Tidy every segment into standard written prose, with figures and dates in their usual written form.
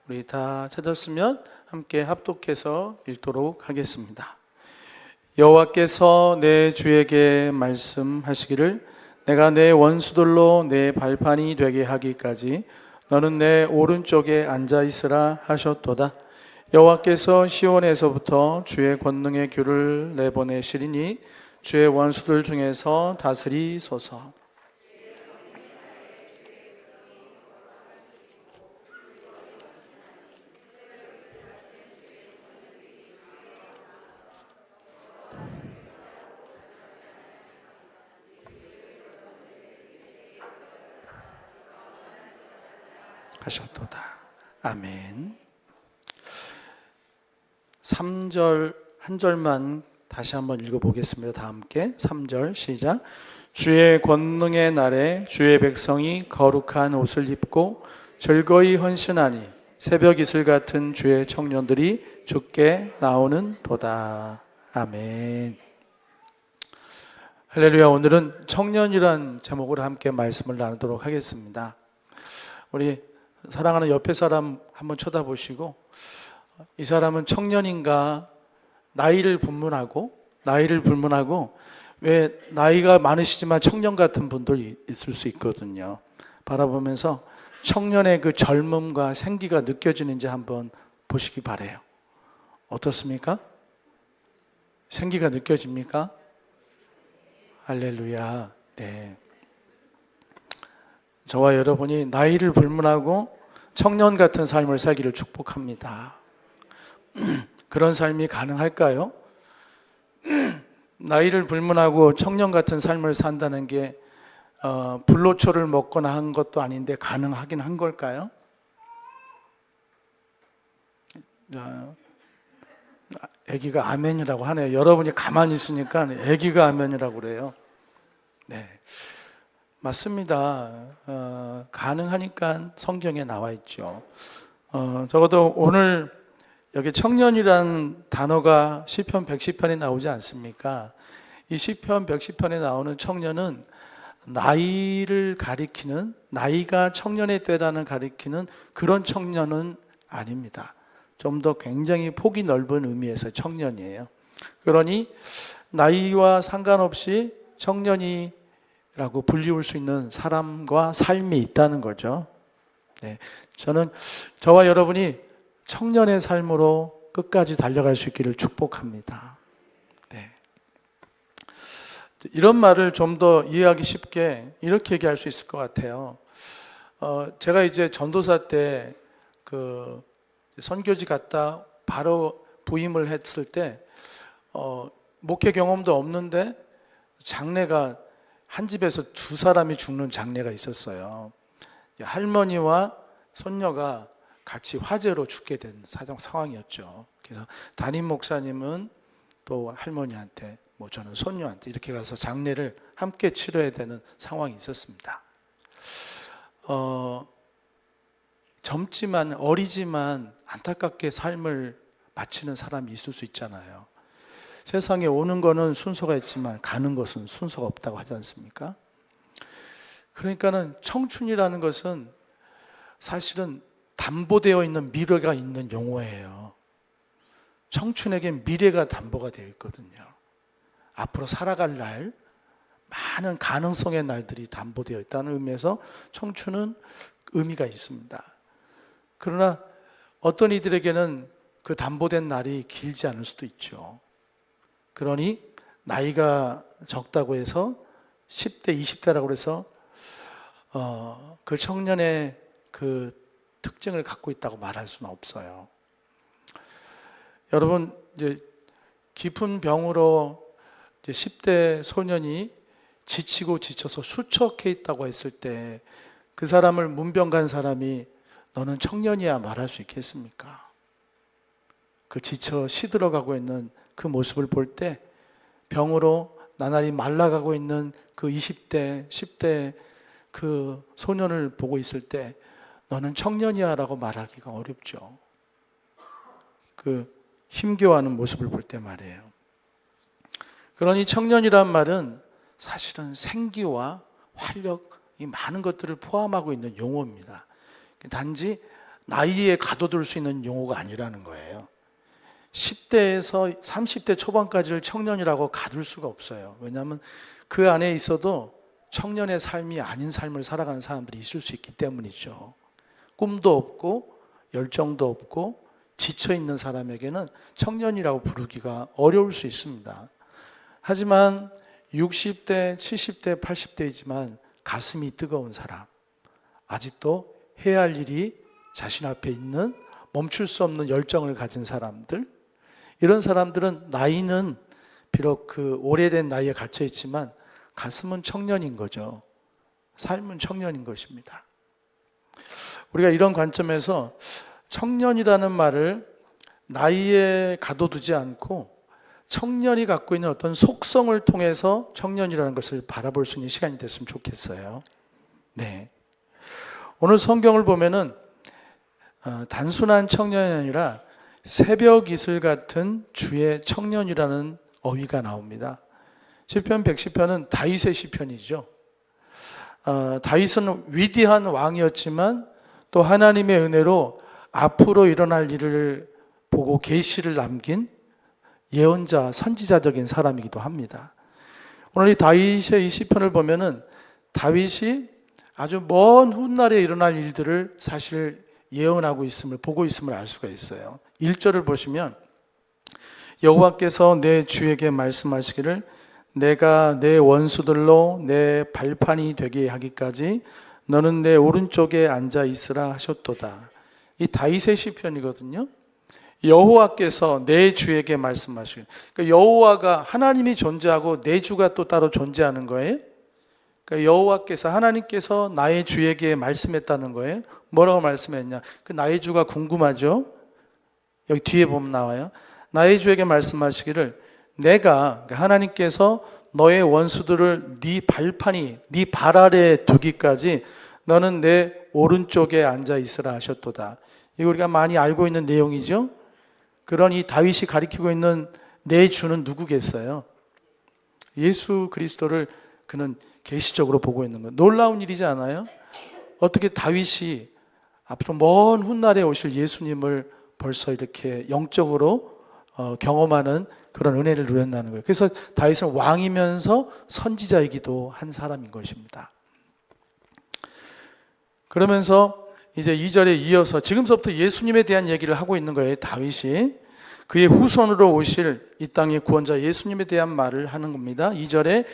우리 다 찾았으면 함께 합독해서 읽도록 하겠습니다. 여호와께서 내 주에게 말씀하시기를 내가 내 원수들로 내 발판이 되게 하기까지 너는 내 오른쪽에 앉아 있으라 하셨도다. 여호와께서 시온에서부터 주의 권능의 귤을 내보내시리니 주의 원수들 중에서 다스리소서. 하셨도다. 아멘. 3절 한 절만 다시 한번 읽어보겠습니다. 다 함께 3절 시작. 주의 권능의 날에 주의 백성이 거룩한 옷을 입고 즐거이 헌신하니 새벽 이슬 같은 주의 청년들이 주께 나오는 도다. 아멘. 할렐루야. 오늘은 청년이란 제목으로 함께 말씀을 나누도록 하겠습니다. 우리 사랑하는 옆에 사람 한번 쳐다보시고, 이 사람은 청년인가? 나이를 불문하고 왜 나이가 많으시지만 청년 같은 분들이 있을 수 있거든요. 바라보면서 청년의 그 젊음과 생기가 느껴지는지 한번 보시기 바라요. 어떻습니까? 생기가 느껴집니까? 할렐루야. 네. 저와 여러분이 나이를 불문하고 청년 같은 삶을 살기를 축복합니다. 그런 삶이 가능할까요? 나이를 불문하고 청년 같은 삶을 산다는 게 불로초를 먹거나 한 것도 아닌데 가능하긴 한 걸까요? 아기가 아멘이라고 하네요. 여러분이 가만히 있으니까 아기가 아멘이라고 그래요. 네, 맞습니다. 가능하니까 성경에 나와 있죠. 적어도 오늘 여기 청년이란 단어가 시편 110편에 나오지 않습니까? 이 시편 110편에 나오는 청년은 나이를 가리키는, 나이가 청년의 때라는 가리키는 그런 청년은 아닙니다. 좀 더 굉장히 폭이 넓은 의미에서 청년이에요. 그러니 나이와 상관없이 청년이라고 불리울 수 있는 사람과 삶이 있다는 거죠. 네, 저는 저와 여러분이 청년의 삶으로 끝까지 달려갈 수 있기를 축복합니다. 네. 이런 말을 좀 더 이해하기 쉽게 이렇게 얘기할 수 있을 것 같아요. 제가 이제 전도사 때 그 선교지 갔다 바로 부임을 했을 때 목회 경험도 없는데 장례가 한 집에서 두 사람이 죽는 장례가 있었어요. 할머니와 손녀가 같이 화재로 죽게 된 상황이었죠. 그래서 담임 목사님은 또 할머니한테, 저는 손녀한테 이렇게 가서 장례를 함께 치러야 되는 상황이 있었습니다. 젊지만 어리지만 안타깝게 삶을 바치는 사람이 있을 수 있잖아요. 세상에 오는 거는 순서가 있지만 가는 것은 순서가 없다고 하지 않습니까? 그러니까는 청춘이라는 것은 사실은 담보되어 있는 미래가 있는 용어예요. 청춘에겐 미래가 담보가 되어 있거든요. 앞으로 살아갈 날, 많은 가능성의 날들이 담보되어 있다는 의미에서 청춘은 의미가 있습니다. 그러나 어떤 이들에게는 그 담보된 날이 길지 않을 수도 있죠. 그러니 나이가 적다고 해서 10대, 20대라고 해서 그 청년의 그 특징을 갖고 있다고 말할 수는 없어요. 여러분, 이제 깊은 병으로 이제 10대 소년이 지치고 지쳐서 수척해 있다고 했을 때 그 사람을 문병 간 사람이 너는 청년이야 말할 수 있겠습니까? 그 지쳐 시들어가고 있는 그 모습을 볼 때 병으로 나날이 말라가고 있는 그 20대, 10대 그 소년을 보고 있을 때 너는 청년이야 라고 말하기가 어렵죠. 그 힘겨워하는 모습을 볼 때 말이에요. 그러니 청년이란 말은 사실은 생기와 활력, 이 많은 것들을 포함하고 있는 용어입니다. 단지 나이에 가둬둘 수 있는 용어가 아니라는 거예요. 10대에서 30대 초반까지를 청년이라고 가둘 수가 없어요. 왜냐하면 그 안에 있어도 청년의 삶이 아닌 삶을 살아가는 사람들이 있을 수 있기 때문이죠. 꿈도 없고 열정도 없고 지쳐있는 사람에게는 청년이라고 부르기가 어려울 수 있습니다. 하지만 60대, 70대, 80대이지만 가슴이 뜨거운 사람, 아직도 해야 할 일이 자신 앞에 있는 멈출 수 없는 열정을 가진 사람들, 이런 사람들은 나이는 비록 그 오래된 나이에 갇혀 있지만 가슴은 청년인 거죠. 삶은 청년인 것입니다. 우리가 이런 관점에서 청년이라는 말을 나이에 가둬두지 않고 청년이 갖고 있는 어떤 속성을 통해서 청년이라는 것을 바라볼 수 있는 시간이 됐으면 좋겠어요. 네. 오늘 성경을 보면은 단순한 청년이 아니라 새벽 이슬 같은 주의 청년이라는 어휘가 나옵니다. 시편 110편은 다윗의 시편이죠. 다윗은 위대한 왕이었지만 또 하나님의 은혜로 앞으로 일어날 일을 보고 계시를 남긴 예언자, 선지자적인 사람이기도 합니다. 오늘 이 다윗의 이 시편을 보면은 다윗이 아주 먼 훗날에 일어날 일들을 사실 예언하고 있음을, 보고 있음을 알 수가 있어요. 1절을 보시면 여호와께서 내 주에게 말씀하시기를 내가 내 원수들로 내 발판이 되게 하기까지 너는 내 오른쪽에 앉아 있으라 하셨도다. 이 다윗의 시편이거든요. 여호와께서 내 주에게 말씀하시기를, 그러니까 여호와가 하나님이 존재하고 내 주가 또 따로 존재하는 거예요. 그러니까 여호와께서, 하나님께서 나의 주에게 말씀했다는 거예요. 뭐라고 말씀했냐? 그 나의 주가 궁금하죠? 여기 뒤에 보면 나와요. 나의 주에게 말씀하시기를 내가, 그러니까 하나님께서 너의 원수들을 네 발판이, 네 발 아래에 두기까지 너는 내 오른쪽에 앉아 있으라 하셨도다. 이거 우리가 많이 알고 있는 내용이죠. 그런 이 다윗이 가리키고 있는 내 주는 누구겠어요? 예수 그리스도를 그는 계시적으로 보고 있는 거. 놀라운 일이지 않아요? 어떻게 다윗이 앞으로 먼 훗날에 오실 예수님을 벌써 이렇게 영적으로 경험하는 그런 은혜를 누렸다는 거예요. 그래서 다윗은 왕이면서 선지자이기도 한 사람인 것입니다. 그러면서 이제 2절에 이어서 지금서부터 예수님에 대한 얘기를 하고 있는 거예요. 다윗이 그의 후손으로 오실 이 땅의 구원자 예수님에 대한 말을 하는 겁니다. 2절에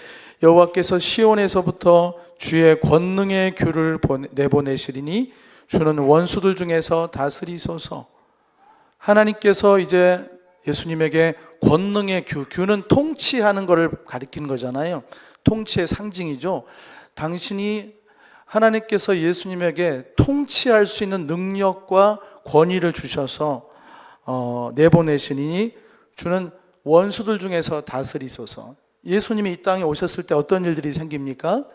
여호와께서 시온에서부터 주의 권능의 규를 내보내시리니 주는 원수들 중에서 다스리소서. 하나님께서 이제 예수님에게 권능의 규는 통치하는 것을 가리키는 거잖아요. 통치의 상징이죠. 당신이, 하나님께서 예수님에게 통치할 수 있는 능력과 권위를 주셔서 내보내시니 주는 원수들 중에서 다스리소서. 예수님이 이 땅에 오셨을 때 어떤 일들이 생깁니까?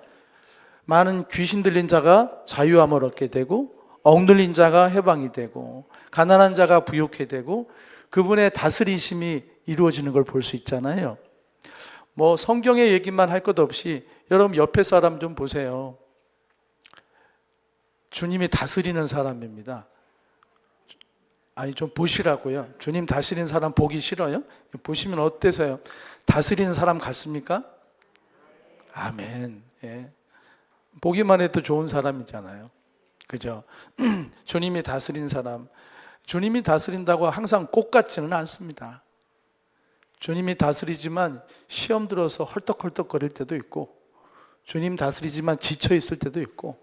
많은 귀신 들린 자가 자유함을 얻게 되고, 억눌린 자가 해방이 되고, 가난한 자가 부욕해 되고, 그분의 다스리심이 이루어지는 걸 볼 수 있잖아요. 뭐 성경의 얘기만 할 것 없이 여러분 옆에 사람 좀 보세요. 주님이 다스리는 사람입니다. 아니 좀 보시라고요. 주님 다스리는 사람 보기 싫어요? 보시면 어때서요? 다스리는 사람 같습니까? 아멘. 예. 보기만 해도 좋은 사람이잖아요. 그죠? 주님이 다스리는 사람. 주님이 다스린다고 항상 꼭 같지는 않습니다. 주님이 다스리지만 시험 들어서 헐떡헐떡거릴 때도 있고, 주님 다스리지만 지쳐 있을 때도 있고,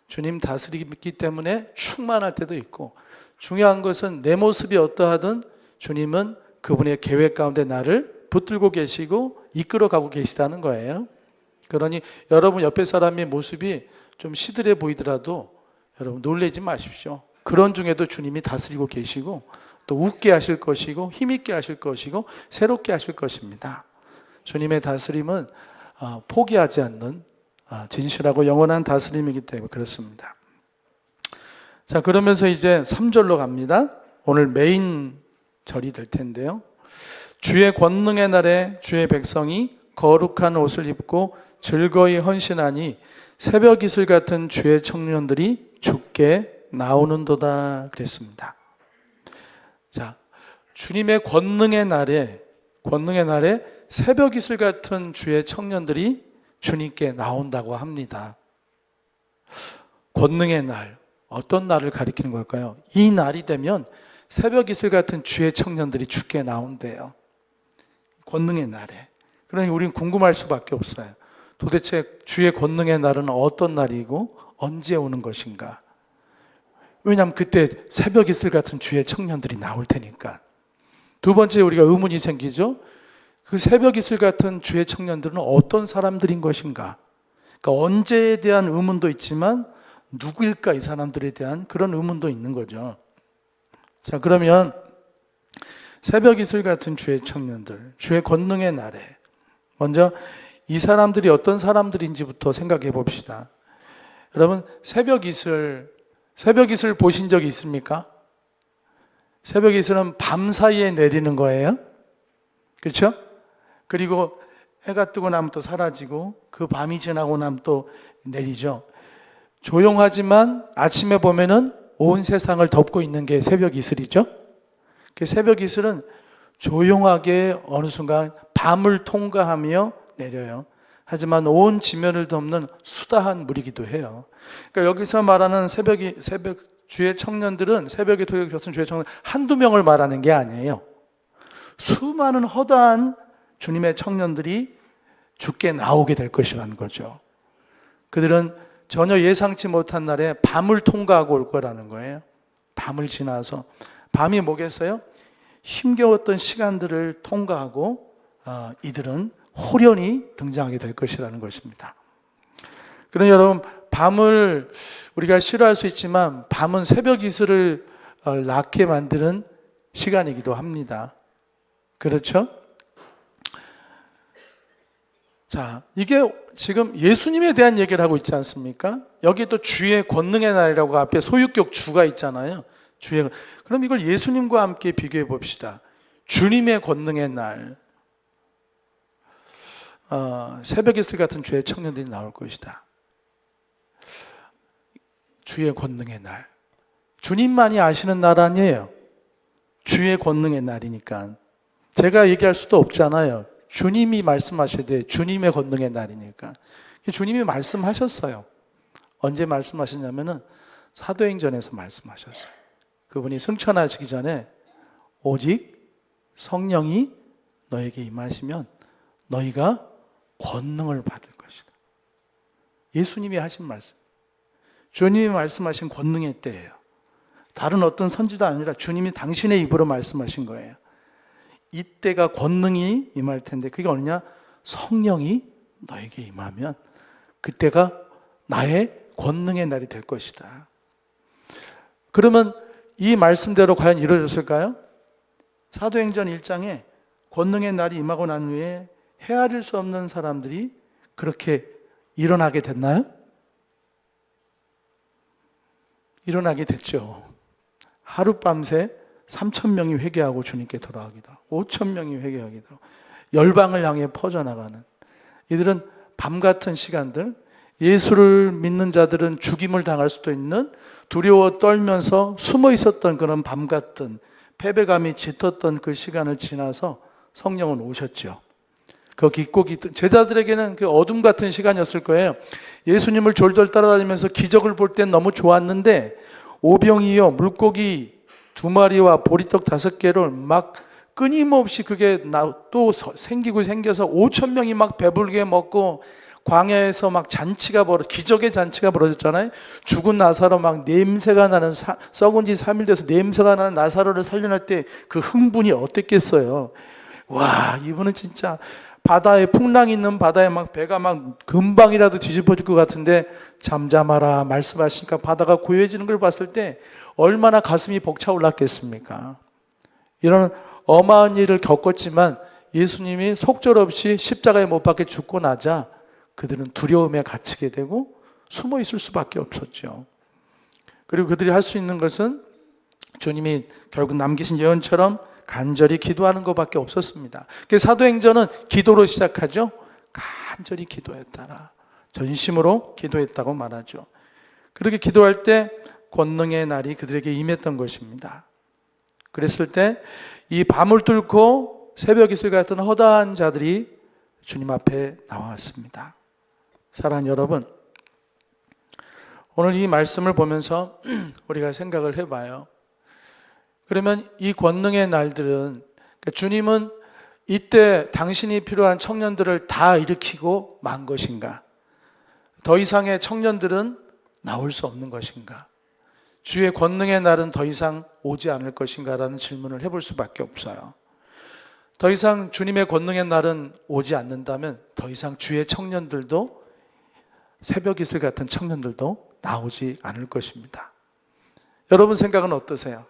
주님 다스리기 때문에 충만할 때도 있고, 중요한 것은 내 모습이 어떠하든 주님은 그분의 계획 가운데 나를 붙들고 계시고 이끌어가고 계시다는 거예요. 그러니 여러분 옆에 사람의 모습이 좀 시들해 보이더라도 여러분 놀라지 마십시오. 그런 중에도 주님이 다스리고 계시고 또 웃게 하실 것이고 힘있게 하실 것이고 새롭게 하실 것입니다. 주님의 다스림은 포기하지 않는 진실하고 영원한 다스림이기 때문에 그렇습니다. 자, 그러면서 이제 3절로 갑니다. 오늘 메인 절이 될 텐데요. 주의 권능의 날에 주의 백성이 거룩한 옷을 입고 즐거이 헌신하니 새벽 이슬 같은 주의 청년들이 주께 나오는도다 그랬습니다. 자, 주님의 권능의 날에 새벽 이슬 같은 주의 청년들이 주님께 나온다고 합니다. 권능의 날, 어떤 날을 가리키는 걸까요? 이 날이 되면 새벽 이슬 같은 주의 청년들이 주께 나온대요. 권능의 날에. 그러니 우리는 궁금할 수밖에 없어요. 도대체 주의 권능의 날은 어떤 날이고 언제 오는 것인가? 왜냐하면 그때 새벽 이슬 같은 주의 청년들이 나올 테니까. 두 번째 우리가 의문이 생기죠. 그 새벽 이슬 같은 주의 청년들은 어떤 사람들인 것인가? 그러니까 언제에 대한 의문도 있지만 누구일까 이 사람들에 대한 그런 의문도 있는 거죠. 자, 그러면 새벽 이슬 같은 주의 청년들, 주의 권능의 날에 먼저 이 사람들이 어떤 사람들인지부터 생각해 봅시다. 여러분, 새벽 이슬 보신 적이 있습니까? 새벽 이슬은 밤 사이에 내리는 거예요. 그렇죠? 그리고 해가 뜨고 나면 또 사라지고 그 밤이 지나고 나면 또 내리죠. 조용하지만 아침에 보면은 온 세상을 덮고 있는 게 새벽 이슬이죠. 그 새벽 이슬은 조용하게 어느 순간 밤을 통과하며 내려요. 하지만 온 지면을 덮는 수다한 물이기도 해요. 그러니까 여기서 말하는 새벽 주의 청년들은 새벽에 도역했던 주의 청년 한두 명을 말하는 게 아니에요. 수많은 허다한 주님의 청년들이 주께 나오게 될 것이라는 거죠. 그들은 전혀 예상치 못한 날에 밤을 통과하고 올 거라는 거예요. 밤을 지나서. 밤이 뭐겠어요? 힘겨웠던 시간들을 통과하고 이들은 호련히 등장하게 될 것이라는 것입니다. 그러니 여러분, 밤을 우리가 싫어할 수 있지만 밤은 새벽 이슬을 낳게 만드는 시간이기도 합니다. 그렇죠? 자, 이게 지금 예수님에 대한 얘기를 하고 있지 않습니까? 여기 또 주의 권능의 날이라고 앞에 소유격 주가 있잖아요. 그럼 이걸 예수님과 함께 비교해 봅시다. 주님의 권능의 날, 새벽 이슬 같은 주의 청년들이 나올 것이다. 주의 권능의 날. 주님만이 아시는 날 아니에요. 주의 권능의 날이니까. 제가 얘기할 수도 없잖아요. 주님이 말씀하셔야 돼. 주님의 권능의 날이니까. 주님이 말씀하셨어요. 언제 말씀하셨냐면은 사도행전에서 말씀하셨어요. 그분이 승천하시기 전에 오직 성령이 너에게 임하시면 너희가 권능을 받을 것이다. 예수님이 하신 말씀. 주님이 말씀하신 권능의 때예요. 다른 어떤 선지도 아니라 주님이 당신의 입으로 말씀하신 거예요. 이때가 권능이 임할 텐데 그게 어느냐? 성령이 너에게 임하면 그때가 나의 권능의 날이 될 것이다. 그러면 이 말씀대로 과연 이루어졌을까요? 사도행전 1장에 권능의 날이 임하고 난 후에 헤아릴 수 없는 사람들이 그렇게 일어나게 됐나요? 일어나게 됐죠. 하룻밤새 3,000명이 회개하고 주님께 돌아가기도 하고 5,000명이 회개하기도 하고 열방을 향해 퍼져나가는 이들은 밤 같은 시간들, 예수를 믿는 자들은 죽임을 당할 수도 있는 두려워 떨면서 숨어 있었던 그런 밤 같은 패배감이 짙었던 그 시간을 지나서 성령은 오셨죠. 그 깊고 깃든 제자들에게는 그 어둠 같은 시간이었을 거예요. 예수님을 졸졸 따라다니면서 기적을 볼 땐 너무 좋았는데 오병이어 물고기 2마리와 보리떡 5개를 막 끊임없이 그게 또 생기고 생겨서 5,000명이 막 배불게 먹고 광야에서 막 기적의 잔치가 벌어졌잖아요. 죽은 나사로 막 냄새가 나는 썩은 지 3일 돼서 냄새가 나는 나사로를 살려낼 때 그 흥분이 어땠겠어요. 와, 이분은 진짜 바다에 풍랑이 있는 바다에 막 배가 막 금방이라도 뒤집어질 것 같은데 잠잠하라 말씀하시니까 바다가 고요해지는 걸 봤을 때 얼마나 가슴이 벅차올랐겠습니까? 이런 어마한 일을 겪었지만 예수님이 속절없이 십자가에 못 박혀 죽고 나자 그들은 두려움에 갇히게 되고 숨어 있을 수밖에 없었죠. 그리고 그들이 할 수 있는 것은 주님이 결국 남기신 예언처럼 간절히 기도하는 것밖에 없었습니다. 그래서 사도행전은 기도로 시작하죠. 간절히 기도했다라. 전심으로 기도했다고 말하죠. 그렇게 기도할 때 권능의 날이 그들에게 임했던 것입니다. 그랬을 때 이 밤을 뚫고 새벽 이슬 같은 허다한 자들이 주님 앞에 나왔습니다. 사랑하는 여러분, 오늘 이 말씀을 보면서 우리가 생각을 해봐요. 그러면 이 권능의 날들은, 주님은 이때 당신이 필요한 청년들을 다 일으키고 만 것인가? 더 이상의 청년들은 나올 수 없는 것인가? 주의 권능의 날은 더 이상 오지 않을 것인가? 라는 질문을 해볼 수밖에 없어요. 더 이상 주님의 권능의 날은 오지 않는다면 더 이상 주의 청년들도, 새벽 이슬 같은 청년들도 나오지 않을 것입니다. 여러분 생각은 어떠세요?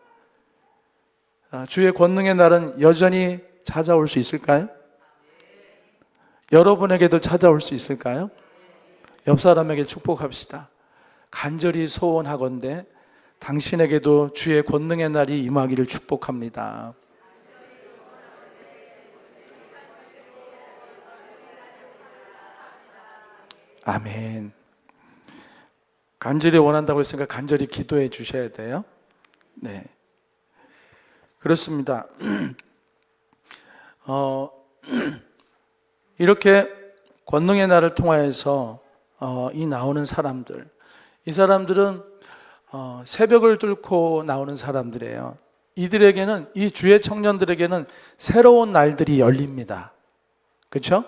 주의 권능의 날은 여전히 찾아올 수 있을까요? 여러분에게도 찾아올 수 있을까요? 옆 사람에게 축복합시다. 간절히 소원하건대 당신에게도 주의 권능의 날이 임하기를 축복합니다. 아멘. 간절히 원한다고 했으니까 간절히 기도해 주셔야 돼요. 네, 그렇습니다. 이렇게 권능의 날을 통하여서 이 나오는 사람들, 이 사람들은 새벽을 뚫고 나오는 사람들이에요. 이들에게는, 이 주의 청년들에게는 새로운 날들이 열립니다. 그렇죠?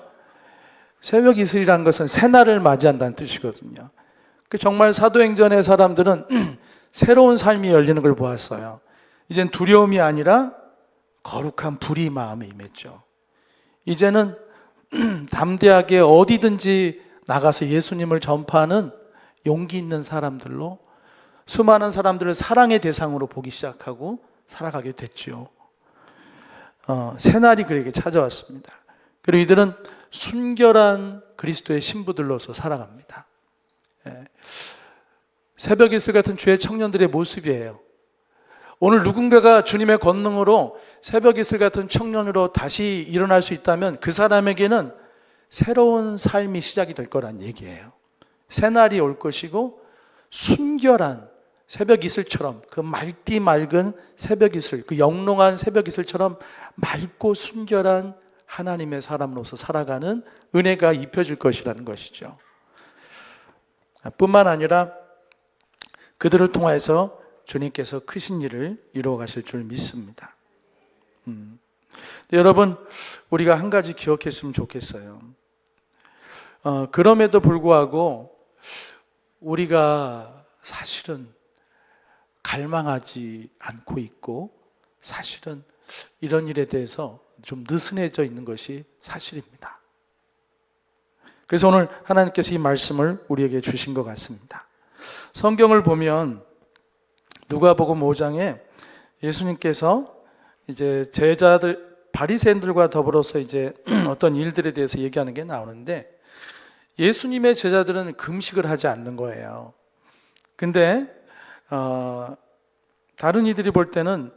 새벽 이슬이라는 것은 새날을 맞이한다는 뜻이거든요. 정말 사도행전의 사람들은 새로운 삶이 열리는 걸 보았어요. 이젠 두려움이 아니라 거룩한 불이 마음에 임했죠. 이제는 담대하게 어디든지 나가서 예수님을 전파하는 용기 있는 사람들로, 수많은 사람들을 사랑의 대상으로 보기 시작하고 살아가게 됐죠. 새날이 그에게 찾아왔습니다. 그리고 이들은 순결한 그리스도의 신부들로서 살아갑니다. 새벽 이슬 같은 주의 청년들의 모습이에요. 오늘 누군가가 주님의 권능으로 새벽 이슬 같은 청년으로 다시 일어날 수 있다면 그 사람에게는 새로운 삶이 시작이 될 거란 얘기예요. 새날이 올 것이고 순결한 새벽 이슬처럼, 그 맑디 맑은 새벽 이슬, 그 영롱한 새벽 이슬처럼 맑고 순결한 하나님의 사람으로서 살아가는 은혜가 입혀질 것이라는 것이죠. 뿐만 아니라 그들을 통해서 주님께서 크신 일을 이루어 가실 줄 믿습니다. 여러분, 우리가 한 가지 기억했으면 좋겠어요. 그럼에도 불구하고 우리가 사실은 갈망하지 않고 있고, 사실은 이런 일에 대해서 좀 느슨해져 있는 것이 사실입니다. 그래서 오늘 하나님께서 이 말씀을 우리에게 주신 것 같습니다. 성경을 보면 누가복음 5장에 예수님께서 이제 제자들, 바리새인들과 더불어서 이제 어떤 일들에 대해서 얘기하는 게 나오는데, 예수님의 제자들은 금식을 하지 않는 거예요. 근데 다른 이들이 볼 때는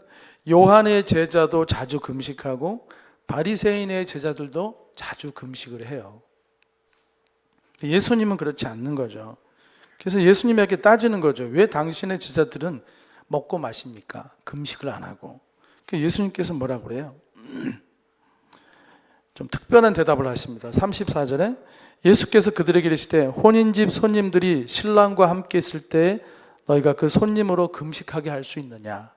요한의 제자도 자주 금식하고 바리새인의 제자들도 자주 금식을 해요. 예수님은 그렇지 않는 거죠. 그래서 예수님에게 따지는 거죠. 왜 당신의 제자들은 먹고 마십니까? 금식을 안 하고. 예수님께서 뭐라고 그래요? 좀 특별한 대답을 하십니다. 34절에 예수께서 그들에게 이르시되 혼인집 손님들이 신랑과 함께 있을 때 너희가 그 손님으로 금식하게 할 수 있느냐?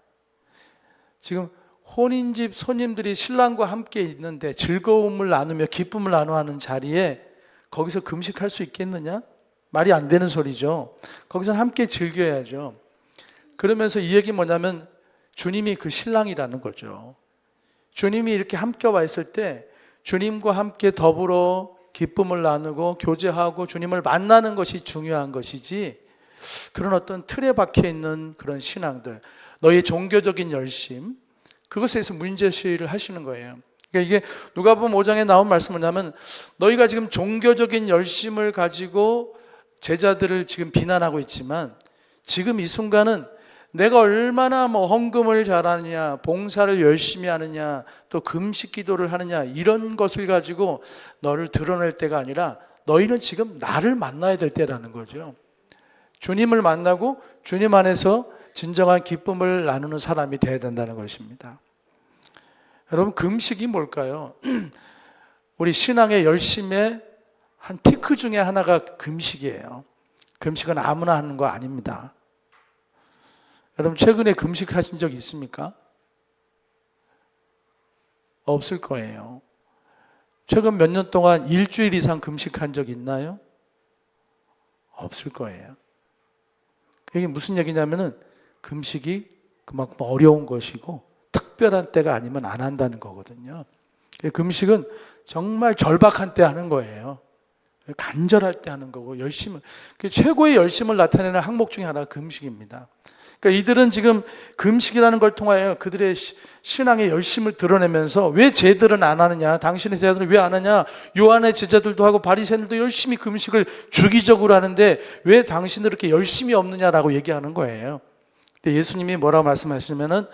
지금 혼인집 손님들이 신랑과 함께 있는데 즐거움을 나누며 기쁨을 나누는 자리에 거기서 금식할 수 있겠느냐? 말이 안 되는 소리죠. 거기서는 함께 즐겨야죠. 그러면서 이 얘기 뭐냐면 주님이 그 신랑이라는 거죠. 주님이 이렇게 함께 와 있을 때 주님과 함께 더불어 기쁨을 나누고 교제하고 주님을 만나는 것이 중요한 것이지, 그런 어떤 틀에 박혀 있는 그런 신앙들, 너의 종교적인 열심, 그것에 대해서 문제시를 하시는 거예요. 그러니까 이게 누가복음 5장에 나온 말씀은 뭐냐면, 너희가 지금 종교적인 열심을 가지고 제자들을 지금 비난하고 있지만 지금 이 순간은 내가 얼마나 헌금을 잘하느냐, 봉사를 열심히 하느냐, 또 금식 기도를 하느냐, 이런 것을 가지고 너를 드러낼 때가 아니라 너희는 지금 나를 만나야 될 때라는 거죠. 주님을 만나고 주님 안에서 진정한 기쁨을 나누는 사람이 되어야 된다는 것입니다. 여러분, 금식이 뭘까요? 우리 신앙의 열심의 한 피크 중에 하나가 금식이에요. 금식은 아무나 하는 거 아닙니다. 여러분, 최근에 금식하신 적 있습니까? 없을 거예요. 최근 몇 년 동안 일주일 이상 금식한 적 있나요? 없을 거예요. 이게 무슨 얘기냐면은 금식이 그만큼 어려운 것이고 특별한 때가 아니면 안 한다는 거거든요. 금식은 정말 절박한 때 하는 거예요. 간절할 때 하는 거고, 열심을, 최고의 열심을 나타내는 항목 중에 하나가 금식입니다. 그러니까 이들은 지금 금식이라는 걸 통하여 그들의 신앙의 열심을 드러내면서, 왜 쟤들은 안 하느냐, 당신의 제자들은 왜 안 하냐, 요한의 제자들도 하고 바리새인들도 열심히 금식을 주기적으로 하는데 왜 당신들 이렇게 열심이 없느냐라고 얘기하는 거예요. 근데 예수님이 뭐라고 말씀하시냐면은,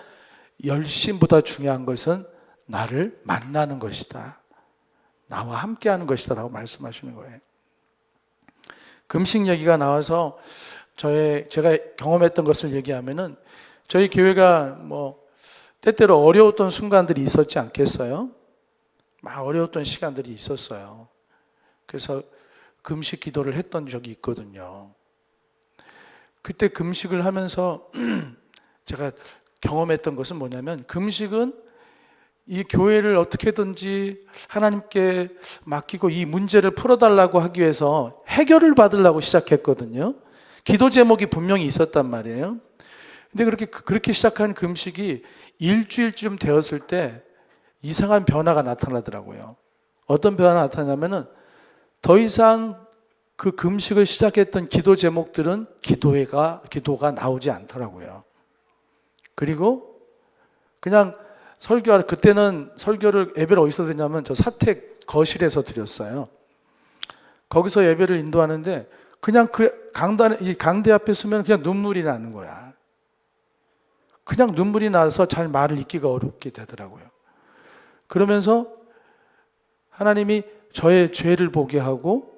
열심보다 중요한 것은 나를 만나는 것이다, 나와 함께 하는 것이다 라고 말씀하시는 거예요. 금식 얘기가 나와서 제가 경험했던 것을 얘기하면은, 저희 교회가 때때로 어려웠던 순간들이 있었지 않겠어요? 막 어려웠던 시간들이 있었어요. 그래서 금식 기도를 했던 적이 있거든요. 그때 금식을 하면서 제가 경험했던 것은 뭐냐면, 금식은 이 교회를 어떻게든지 하나님께 맡기고 이 문제를 풀어달라고 하기 위해서 해결을 받으려고 시작했거든요. 기도 제목이 분명히 있었단 말이에요. 근데 그렇게 시작한 금식이 일주일쯤 되었을 때 이상한 변화가 나타나더라고요. 어떤 변화가 나타나냐면은, 더 이상 그 금식을 시작했던 기도 제목들은 기도가 나오지 않더라고요. 그리고 그냥 그때는 예배를 어디서 드렸냐면 저 사택 거실에서 드렸어요. 거기서 예배를 인도하는데 그냥 이 강대 앞에 서면 그냥 눈물이 나는 거야. 그냥 눈물이 나서 잘 말을 잇기가 어렵게 되더라고요. 그러면서 하나님이 저의 죄를 보게 하고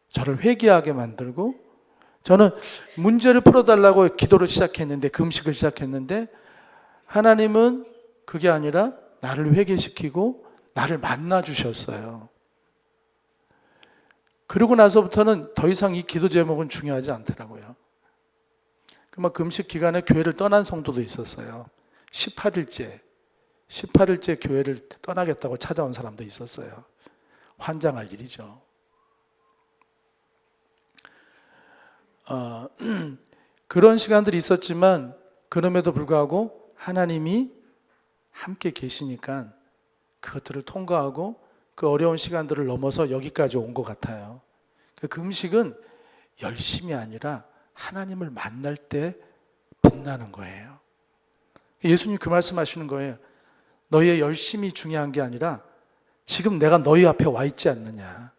저를 회개하게 만들고, 저는 문제를 풀어달라고 기도를 시작했는데, 금식을 시작했는데, 하나님은 그게 아니라 나를 회개시키고 나를 만나 주셨어요. 그러고 나서부터는 더 이상 이 기도 제목은 중요하지 않더라고요. 금식 기간에 교회를 떠난 성도도 있었어요. 18일째 교회를 떠나겠다고 찾아온 사람도 있었어요. 환장할 일이죠. 그런 시간들이 있었지만 그럼에도 불구하고 하나님이 함께 계시니까 그것들을 통과하고 그 어려운 시간들을 넘어서 여기까지 온 것 같아요. 그 금식은 열심이 아니라 하나님을 만날 때 빛나는 거예요. 예수님 그 말씀하시는 거예요. 너희의 열심이 중요한 게 아니라 지금 내가 너희 앞에 와 있지 않느냐,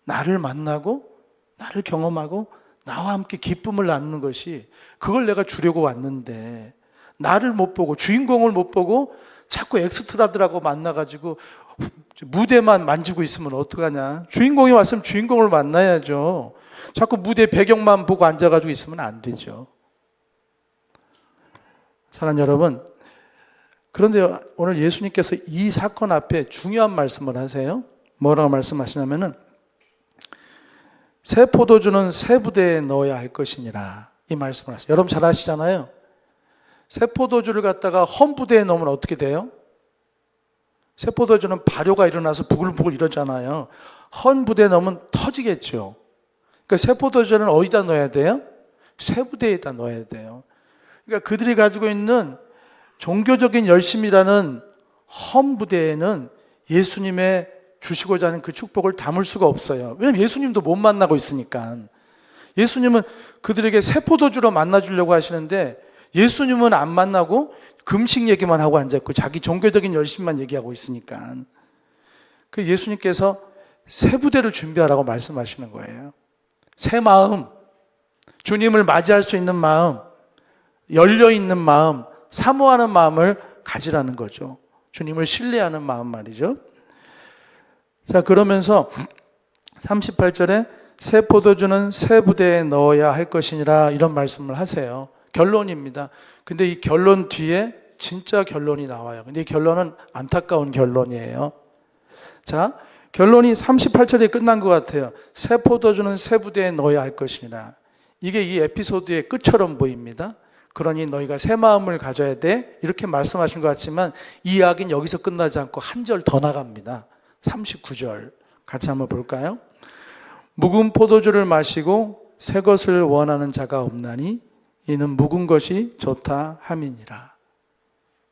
나를 만나고 나를 경험하고 나와 함께 기쁨을 나누는 것이, 그걸 내가 주려고 왔는데 나를 못 보고, 주인공을 못 보고 자꾸 엑스트라들하고 만나가지고 무대만 만지고 있으면 어떡하냐. 주인공이 왔으면 주인공을 만나야죠. 자꾸 무대 배경만 보고 앉아가지고 있으면 안 되죠. 사랑하는 여러분, 그런데 오늘 예수님께서 이 사건 앞에 중요한 말씀을 하세요. 뭐라고 말씀하시냐면은, 새 포도주는 새 부대에 넣어야 할 것이니라, 이 말씀을 하세요. 여러분 잘 아시잖아요. 새 포도주를 갖다가 헌 부대에 넣으면 어떻게 돼요? 새 포도주는 발효가 일어나서 부글부글 이러잖아요. 헌 부대에 넣으면 터지겠죠. 그러니까 새 포도주는 어디다 넣어야 돼요? 새 부대에다 넣어야 돼요. 그러니까 그들이 가지고 있는 종교적인 열심이라는 헌 부대에는 예수님의 주시고자 하는 그 축복을 담을 수가 없어요. 왜냐하면 예수님도 못 만나고 있으니까. 예수님은 그들에게 새 포도주로 만나주려고 하시는데, 예수님은 안 만나고 금식 얘기만 하고 앉아있고 자기 종교적인 열심만 얘기하고 있으니까, 그 예수님께서 새 부대를 준비하라고 말씀하시는 거예요. 새 마음, 주님을 맞이할 수 있는 마음, 열려있는 마음, 사모하는 마음을 가지라는 거죠. 주님을 신뢰하는 마음 말이죠. 자, 그러면서 38절에 새 포도주는 새 부대에 넣어야 할 것이니라 이런 말씀을 하세요. 결론입니다. 근데 이 결론 뒤에 진짜 결론이 나와요. 근데 이 결론은 안타까운 결론이에요. 자, 결론이 38절에 끝난 것 같아요. 새 포도주는 새 부대에 넣어야 할 것이니라. 이게 이 에피소드의 끝처럼 보입니다. 그러니 너희가 새 마음을 가져야 돼. 이렇게 말씀하신 것 같지만 이 이야기는 여기서 끝나지 않고 한 절 더 나갑니다. 39절 같이 한번 볼까요? 묵은 포도주를 마시고 새 것을 원하는 자가 없나니 이는 묵은 것이 좋다 함이니라.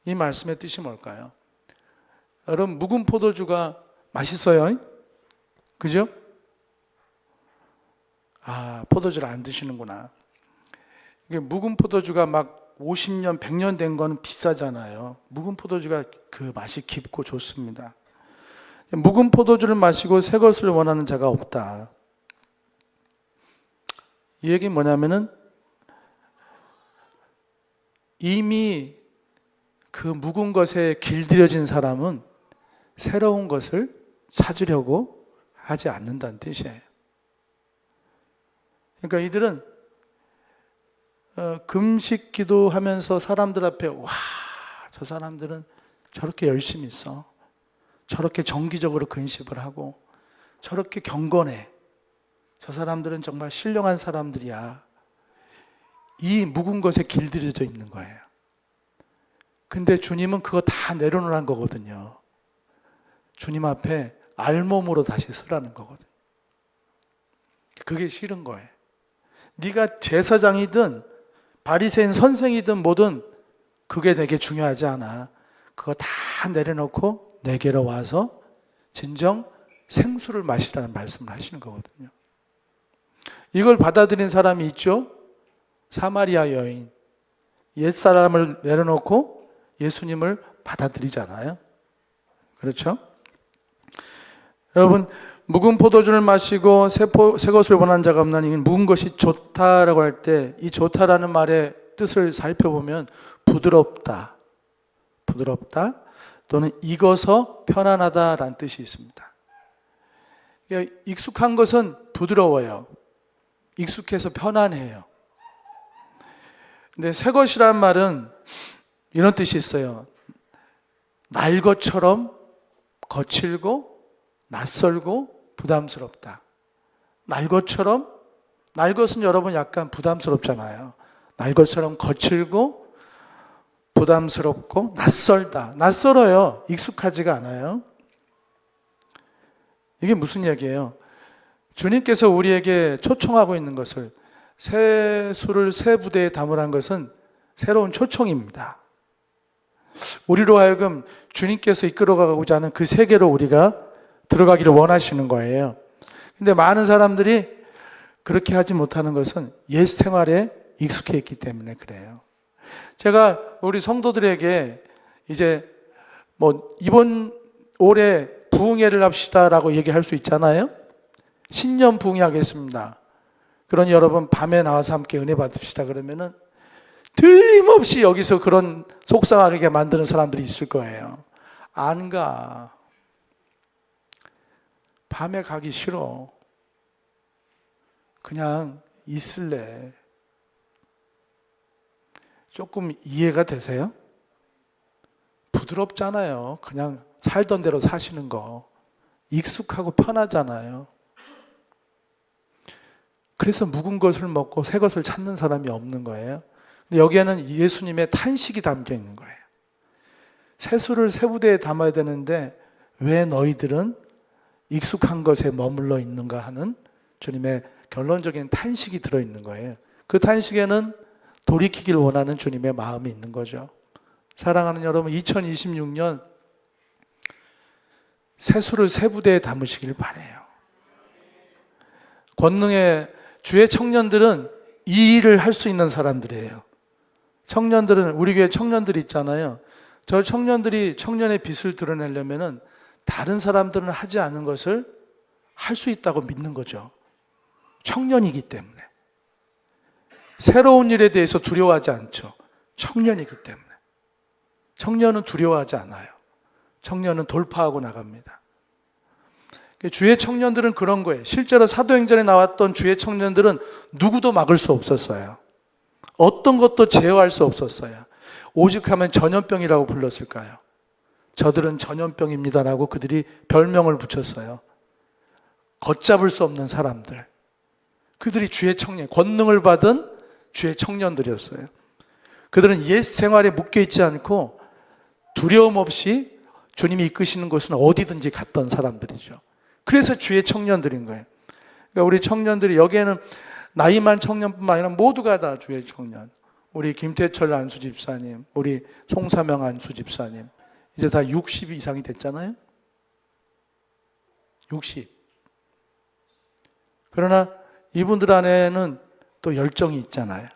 이 말씀의 뜻이 뭘까요? 여러분, 묵은 포도주가 맛있어요? 그죠? 포도주를 안 드시는구나. 이게 묵은 포도주가 막 50년, 100년 된 거는 비싸잖아요. 묵은 포도주가 그 맛이 깊고 좋습니다. 묵은 포도주를 마시고 새 것을 원하는 자가 없다. 이 얘기는 뭐냐면은 이미 그 묵은 것에 길들여진 사람은 새로운 것을 찾으려고 하지 않는다는 뜻이에요. 그러니까 이들은 금식 기도하면서 사람들 앞에 저 사람들은 저렇게 열심히 있어. 저렇게 정기적으로 근십을 하고 저렇게 경건해. 저 사람들은 정말 신령한 사람들이야. 이 묵은 것에 길들여져 있는 거예요. 근데 주님은 그거 다 내려놓으라는 거거든요. 주님 앞에 알몸으로 다시 서라는 거거든요. 그게 싫은 거예요. 네가 제사장이든 바리새인 선생이든 뭐든 그게 되게 중요하지 않아. 그거 다 내려놓고 내게로 와서 진정 생수를 마시라는 말씀을 하시는 거거든요. 이걸 받아들인 사람이 있죠. 사마리아 여인. 옛사람을 내려놓고 예수님을 받아들이잖아요. 그렇죠? 여러분, 묵은 포도주를 마시고 새 것을 원하는 자가 없나니 묵은 것이 좋다라고 할 때 이 좋다라는 말의 뜻을 살펴보면 부드럽다 또는 익어서 편안하다라는 뜻이 있습니다. 그러니까 익숙한 것은 부드러워요. 익숙해서 편안해요. 근데 새 것이라는 말은 이런 뜻이 있어요. 날 것처럼 거칠고 낯설고 부담스럽다. 날 것처럼, 날 것은 여러분 약간 부담스럽잖아요. 날 것처럼 거칠고 부담스럽고 낯설다. 낯설어요. 익숙하지가 않아요. 이게 무슨 얘기예요? 주님께서 우리에게 초청하고 있는 것을 새 술을 새 부대에 담으라는 것은 새로운 초청입니다. 우리로 하여금 주님께서 이끌어가고자 하는 그 세계로 우리가 들어가기를 원하시는 거예요. 근데 많은 사람들이 그렇게 하지 못하는 것은 옛 생활에 익숙해 있기 때문에 그래요. 제가 우리 성도들에게 이제 이번 올해 부흥회를 합시다라고 얘기할 수 있잖아요. 신년 부흥회 하겠습니다. 그러니 여러분 밤에 나와서 함께 은혜 받읍시다 그러면은 틀림없이 여기서 그런 속상하게 만드는 사람들이 있을 거예요. 안 가. 밤에 가기 싫어. 그냥 있을래. 조금 이해가 되세요? 부드럽잖아요. 그냥 살던 대로 사시는 거. 익숙하고 편하잖아요. 그래서 묵은 것을 먹고 새 것을 찾는 사람이 없는 거예요. 근데 여기에는 예수님의 탄식이 담겨 있는 거예요. 새술을 새 부대에 담아야 되는데 왜 너희들은 익숙한 것에 머물러 있는가 하는 주님의 결론적인 탄식이 들어있는 거예요. 그 탄식에는 돌이키길 원하는 주님의 마음이 있는 거죠. 사랑하는 여러분, 2026년 새술을 새 부대에 담으시길 바라요. 권능의 주의 청년들은 이 일을 할 수 있는 사람들이에요. 청년들은, 우리 교회 청년들이 있잖아요. 저 청년들이 청년의 빛을 드러내려면은 다른 사람들은 하지 않은 것을 할 수 있다고 믿는 거죠. 청년이기 때문에. 새로운 일에 대해서 두려워하지 않죠. 청년이기 때문에. 청년은 두려워하지 않아요. 청년은 돌파하고 나갑니다. 주의 청년들은 그런 거예요. 실제로 사도행전에 나왔던 주의 청년들은 누구도 막을 수 없었어요. 어떤 것도 제어할 수 없었어요. 오직 하면 전염병이라고 불렀을까요? 저들은 전염병입니다라고 그들이 별명을 붙였어요. 걷잡을 수 없는 사람들. 그들이 주의 청년, 권능을 받은 주의 청년들이었어요. 그들은 옛 생활에 묶여있지 않고 두려움 없이 주님이 이끄시는 곳은 어디든지 갔던 사람들이죠. 그래서 주의 청년들인 거예요. 그러니까 우리 청년들이 여기에는 나이만 청년뿐만 아니라 모두가 다 주의 청년. 우리 김태철 안수 집사님, 우리 송사명 안수 집사님 이제 다 60 이상이 됐잖아요. 60. 그러나 이분들 안에는 또 열정이 있잖아요.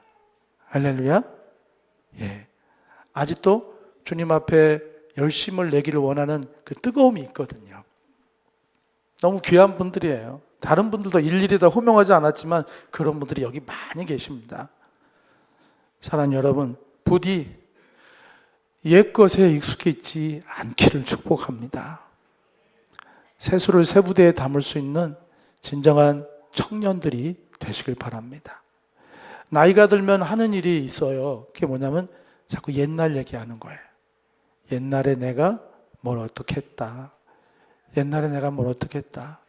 할렐루야. 예. 아직도 주님 앞에 열심을 내기를 원하는 그 뜨거움이 있거든요. 너무 귀한 분들이에요. 다른 분들도 일일이 다 호명하지 않았지만 그런 분들이 여기 많이 계십니다. 사랑하는 여러분, 부디 옛것에 익숙해 있지 않기를 축복합니다. 세수를 새 부대에 담을 수 있는 진정한 청년들이 되시길 바랍니다. 나이가 들면 하는 일이 있어요. 그게 뭐냐면 자꾸 옛날 얘기하는 거예요. 옛날에 내가 뭘 어떻게 했다. 옛날에 내가 뭘 어떻게 했다.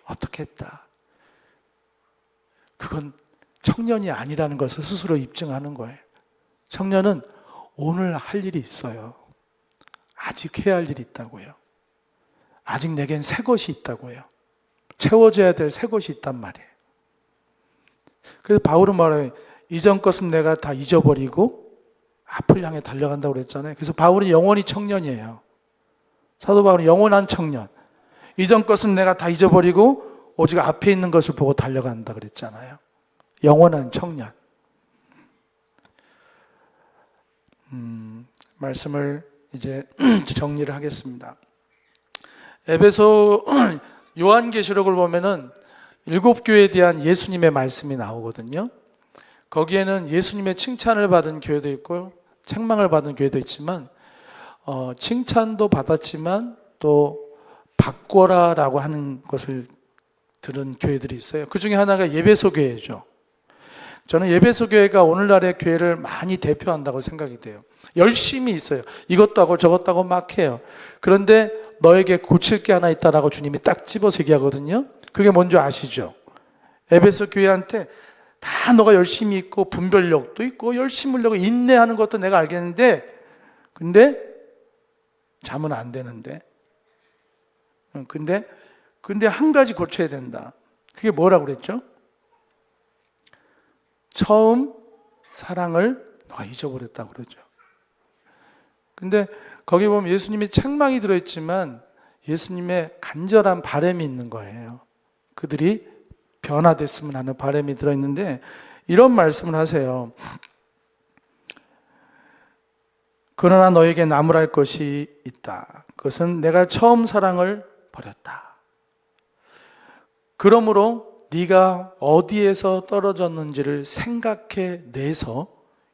어떻게 했다. 그건 청년이 아니라는 것을 스스로 입증하는 거예요. 청년은 오늘 할 일이 있어요. 아직 해야 할 일이 있다고요. 아직 내겐 새 것이 있다고요. 채워져야 될 새 것이 있단 말이에요. 그래서 바울은 말해요. 이전 것은 내가 다 잊어버리고 앞을 향해 달려간다고 그랬잖아요. 그래서 바울은 영원히 청년이에요. 사도 바울은 영원한 청년. 이전 것은 내가 다 잊어버리고 오직 앞에 있는 것을 보고 달려간다 그랬잖아요. 영원한 청년. 말씀을 이제 정리를 하겠습니다. 에베소 요한계시록을 보면은 7교회에 대한 예수님의 말씀이 나오거든요. 거기에는 예수님의 칭찬을 받은 교회도 있고 책망을 받은 교회도 있지만 칭찬도 받았지만 또 바꿔라라고 하는 것을 들은 교회들이 있어요. 그 중에 하나가 예배소 교회죠. 저는 예배소 교회가 오늘날의 교회를 많이 대표한다고 생각이 돼요. 열심히 있어요. 이것도 하고 저것도 하고 막 해요. 그런데 너에게 고칠 게 하나 있다라고 주님이 딱 집어서 얘기하거든요. 그게 뭔지 아시죠? 에베소 교회한테 다 너가 열심히 있고 분별력도 있고 열심히 하려고 인내하는 것도 내가 알겠는데 근데 잠은 안 되는데 근데 한 가지 고쳐야 된다. 그게 뭐라고 그랬죠? 처음 사랑을 너가 잊어버렸다고 그러죠. 근데 거기 보면 예수님의 책망이 들어있지만 예수님의 간절한 바람이 있는 거예요. 그들이 변화됐으면 하는 바람이 들어있는데 이런 말씀을 하세요. 그러나 너에게 나무랄 것이 있다. 그것은 내가 처음 사랑을 버렸다. 그러므로 네가 어디에서 떨어졌는지를 생각해 내서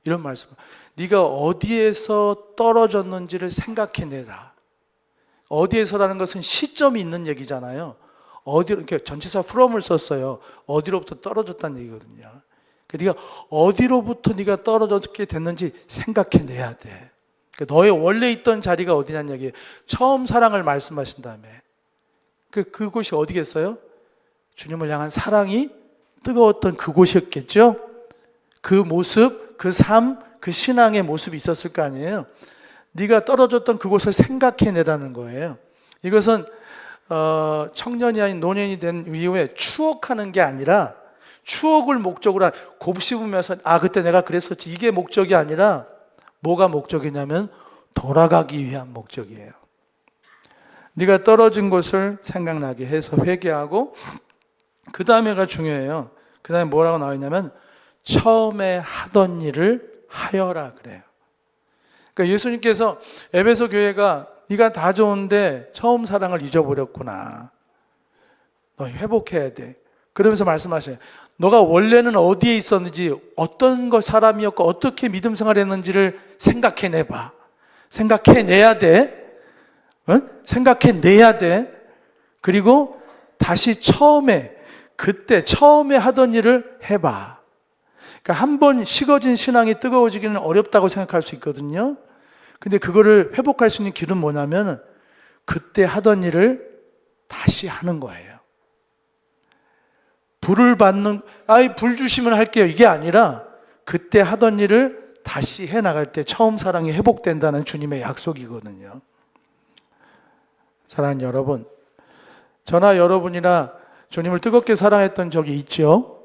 이런 말씀. 네가 어디에서 떨어졌는지를 생각해 내라. 어디에서라는 것은 시점이 있는 얘기잖아요. 어디로 이렇게 전치사 from을 썼어요. 어디로부터 떨어졌다는 얘기거든요. 네가 어디로부터 네가 떨어졌게 됐는지 생각해 내야 돼. 너의 원래 있던 자리가 어디냐는 얘기예요. 처음 사랑을 말씀하신 다음에 그곳이 어디겠어요? 주님을 향한 사랑이 뜨거웠던 그곳이었겠죠? 그 모습, 그 삶, 그 신앙의 모습이 있었을 거 아니에요? 네가 떨어졌던 그곳을 생각해내라는 거예요. 이것은 청년이 아닌 노년이 된 이후에 추억하는 게 아니라 추억을 목적으로 곱씹으면서 그때 내가 그랬었지 이게 목적이 아니라 뭐가 목적이냐면 돌아가기 위한 목적이에요. 네가 떨어진 곳을 생각나게 해서 회개하고 그 다음에가 중요해요. 그 다음에 뭐라고 나와 있냐면 처음에 하던 일을 하여라 그래요. 그러니까 예수님께서 에베소 교회가 네가 다 좋은데 처음 사랑을 잊어버렸구나. 너 회복해야 돼. 그러면서 말씀하셔요. 너가 원래는 어디에 있었는지 어떤 사람이었고 어떻게 믿음 생활했는지를 생각해내봐. 생각해내야 돼. 응? 생각해내야 돼. 그리고 다시 그때 처음에 하던 일을 해봐. 그러니까 한 번 식어진 신앙이 뜨거워지기는 어렵다고 생각할 수 있거든요. 근데 그거를 회복할 수 있는 길은 뭐냐면 그때 하던 일을 다시 하는 거예요. 불 주시면 할게요. 이게 아니라 그때 하던 일을 다시 해나갈 때 처음 사랑이 회복된다는 주님의 약속이거든요. 사랑하는 여러분, 저나 여러분이나 주님을 뜨겁게 사랑했던 적이 있죠?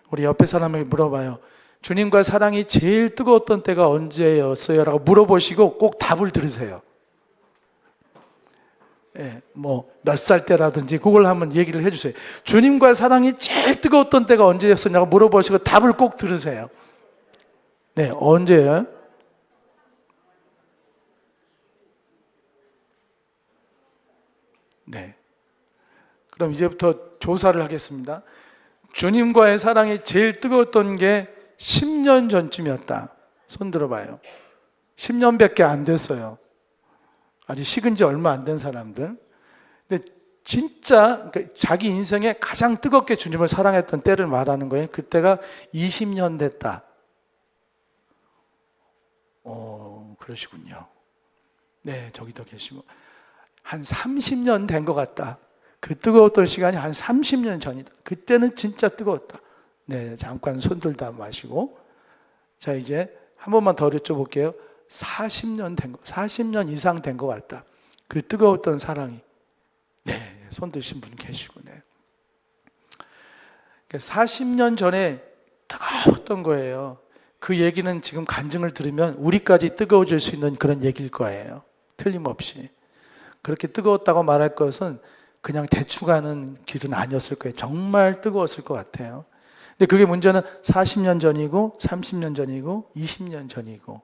우리 옆에 사람에게 물어봐요. 주님과 사랑이 제일 뜨거웠던 때가 언제였어요? 라고 물어보시고 꼭 답을 들으세요. 몇 살 때라든지 그걸 한번 얘기를 해주세요. 주님과 사랑이 제일 뜨거웠던 때가 언제였었냐고 물어보시고 답을 꼭 들으세요. 네, 언제요? 네. 그럼 이제부터 조사를 하겠습니다. 주님과의 사랑이 제일 뜨거웠던 게 10년 전쯤이었다. 손 들어봐요. 10년밖에 안 됐어요. 아직 식은 지 얼마 안 된 사람들. 근데 진짜 자기 인생에 가장 뜨겁게 주님을 사랑했던 때를 말하는 거예요. 그때가 20년 됐다. 그러시군요. 네, 저기도 계시고. 한 30년 된 것 같다. 그 뜨거웠던 시간이 한 30년 전이다. 그때는 진짜 뜨거웠다. 네, 잠깐 손 들다 마시고. 자, 이제 한 번만 더 여쭤볼게요. 40년 이상 된 것 같다. 그 뜨거웠던 사랑이. 네, 손 드신 분 계시고, 네. 40년 전에 뜨거웠던 거예요. 그 얘기는 지금 간증을 들으면 우리까지 뜨거워질 수 있는 그런 얘기일 거예요. 틀림없이. 그렇게 뜨거웠다고 말할 것은 그냥 대충 가는 길은 아니었을 거예요. 정말 뜨거웠을 것 같아요. 근데 그게 문제는 40년 전이고 30년 전이고 20년 전이고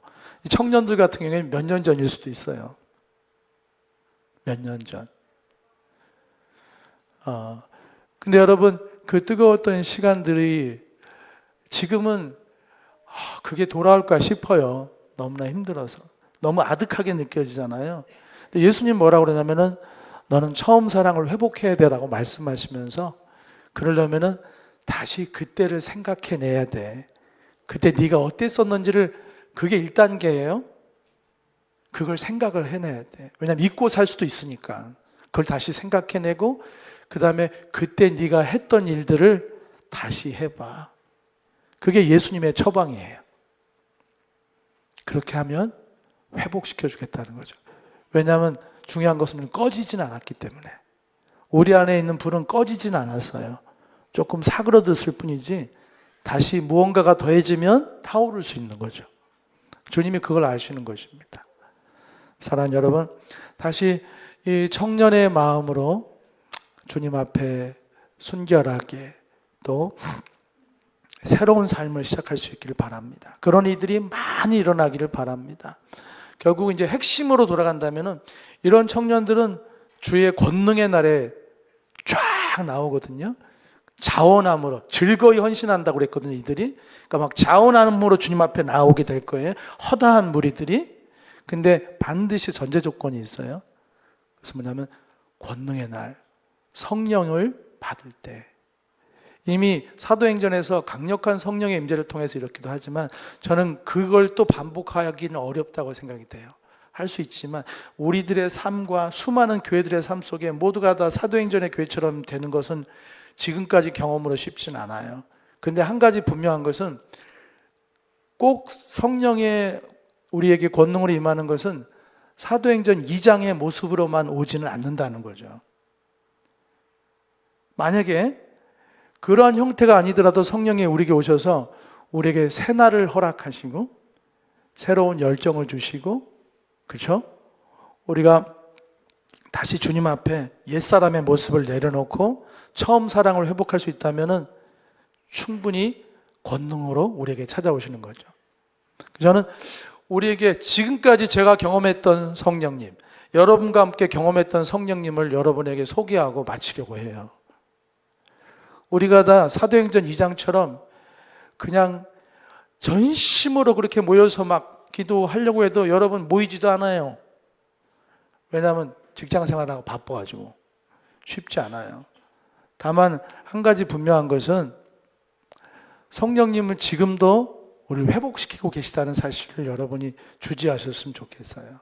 청년들 같은 경우에는 몇 년 전일 수도 있어요. 몇 년 전. 근데 여러분 그 뜨거웠던 시간들이 지금은 그게 돌아올까 싶어요. 너무나 힘들어서. 너무 아득하게 느껴지잖아요. 근데 예수님 뭐라고 그러냐면은 너는 처음 사랑을 회복해야 되라고 말씀하시면서 그러려면은 다시 그때를 생각해내야 돼. 그때 네가 어땠었는지를 그게 1단계예요. 그걸 생각을 해내야 돼. 왜냐하면 잊고 살 수도 있으니까. 그걸 다시 생각해내고 그 다음에 그때 네가 했던 일들을 다시 해봐. 그게 예수님의 처방이에요. 그렇게 하면 회복시켜 주겠다는 거죠. 왜냐하면 중요한 것은 꺼지진 않았기 때문에. 우리 안에 있는 불은 꺼지진 않았어요. 조금 사그러졌을 뿐이지 다시 무언가가 더해지면 타오를 수 있는 거죠. 주님이 그걸 아시는 것입니다. 사랑하는 여러분, 다시 이 청년의 마음으로 주님 앞에 순결하게 또 새로운 삶을 시작할 수 있기를 바랍니다. 그런 이들이 많이 일어나기를 바랍니다. 결국 이제 핵심으로 돌아간다면은 이런 청년들은 주의 권능의 날에 쫙 나오거든요. 자원함으로 즐거이 헌신한다고 그랬거든요. 이들이. 그러니까 막 자원함으로 주님 앞에 나오게 될 거예요. 허다한 무리들이. 근데 반드시 전제 조건이 있어요. 그래서 뭐냐면 권능의 날, 성령을 받을 때. 이미 사도행전에서 강력한 성령의 임재를 통해서 이렇기도 하지만 저는 그걸 또 반복하기는 어렵다고 생각이 돼요. 할 수 있지만 우리들의 삶과 수많은 교회들의 삶 속에 모두가 다 사도행전의 교회처럼 되는 것은 지금까지 경험으로 쉽진 않아요. 그런데 한 가지 분명한 것은 꼭 성령의 우리에게 권능으로 임하는 것은 사도행전 2장의 모습으로만 오지는 않는다는 거죠. 만약에 그러한 형태가 아니더라도 성령이 우리에게 오셔서 우리에게 새날을 허락하시고 새로운 열정을 주시고 그렇죠? 우리가 다시 주님 앞에 옛사람의 모습을 내려놓고 처음 사랑을 회복할 수 있다면 충분히 권능으로 우리에게 찾아오시는 거죠. 저는 우리에게 지금까지 제가 경험했던 성령님, 여러분과 함께 경험했던 성령님을 여러분에게 소개하고 마치려고 해요. 우리가 다 사도행전 2장처럼 그냥 전심으로 그렇게 모여서 막 기도하려고 해도 여러분 모이지도 않아요. 왜냐하면 직장 생활하고 바빠가지고 쉽지 않아요. 다만 한 가지 분명한 것은 성령님은 지금도 우리를 회복시키고 계시다는 사실을 여러분이 주지하셨으면 좋겠어요.